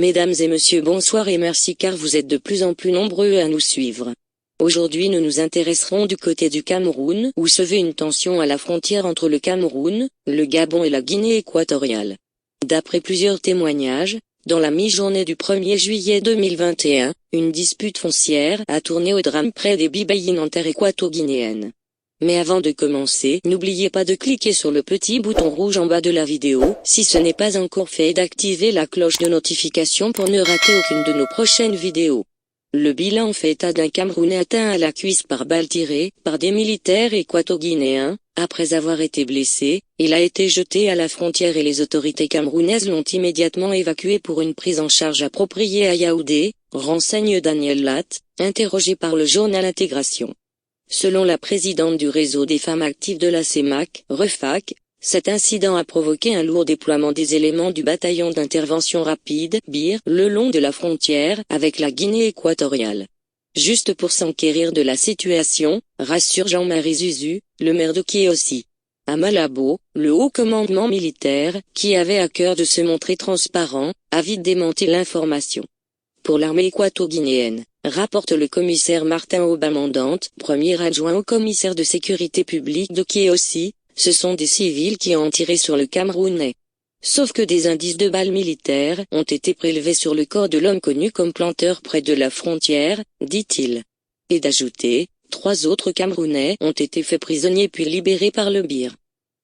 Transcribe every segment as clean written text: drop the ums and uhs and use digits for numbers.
Mesdames et messieurs, bonsoir et merci car vous êtes de plus en plus nombreux à nous suivre. Aujourd'hui nous nous intéresserons du côté du Cameroun où se vit une tension à la frontière entre le Cameroun, le Gabon et la Guinée équatoriale. D'après plusieurs témoignages, dans la mi-journée du 1er juillet 2021, une dispute foncière a tourné au drame près des Bibayines en terre équato-guinéenne. Mais avant de commencer, n'oubliez pas de cliquer sur le petit bouton rouge en bas de la vidéo, si ce n'est pas encore fait, et d'activer la cloche de notification pour ne rater aucune de nos prochaines vidéos. Le bilan fait état d'un Camerounais atteint à la cuisse par balle tirée par des militaires équato-guinéens. Après avoir été blessé, il a été jeté à la frontière et les autorités camerounaises l'ont immédiatement évacué pour une prise en charge appropriée à Yaoundé, renseigne Daniel Latte, interrogé par le journal Intégration. Selon la présidente du réseau des femmes actives de la CEMAC, REFAC, cet incident a provoqué un lourd déploiement des éléments du bataillon d'intervention rapide, BIR, le long de la frontière avec la Guinée équatoriale. Juste pour s'enquérir de la situation, rassure Jean-Marie Zuzu, le maire de Kiossi. À Malabo, le haut commandement militaire, qui avait à cœur de se montrer transparent, a vite démenti l'information. Pour l'armée équato-guinéenne, rapporte le commissaire Martin Aubamandante, premier adjoint au commissaire de sécurité publique de Kiossi, ce sont des civils qui ont tiré sur le Camerounais. Sauf que des indices de balles militaires ont été prélevés sur le corps de l'homme connu comme planteur près de la frontière, dit-il. Et d'ajouter, 3 autres Camerounais ont été faits prisonniers puis libérés par le BIR.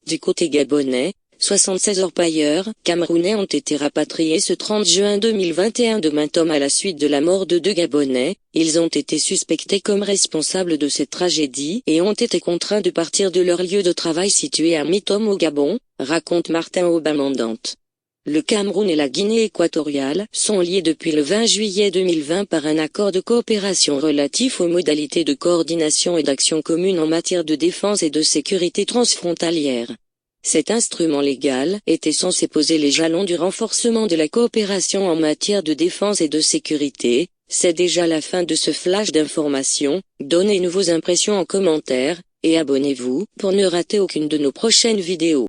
Du côté gabonais, 76 orpailleurs camerounais ont été rapatriés ce 30 juin 2021 de Matom à la suite de la mort de 2 Gabonais. Ils ont été suspectés comme responsables de cette tragédie et ont été contraints de partir de leur lieu de travail situé à Matom au Gabon, raconte Martin Aubamandante. Le Cameroun et la Guinée équatoriale sont liés depuis le 20 juillet 2020 par un accord de coopération relatif aux modalités de coordination et d'action commune en matière de défense et de sécurité transfrontalière. Cet instrument légal était censé poser les jalons du renforcement de la coopération en matière de défense et de sécurité. C'est déjà la fin de ce flash d'informations. Donnez-nous vos impressions en commentaire, et abonnez-vous pour ne rater aucune de nos prochaines vidéos.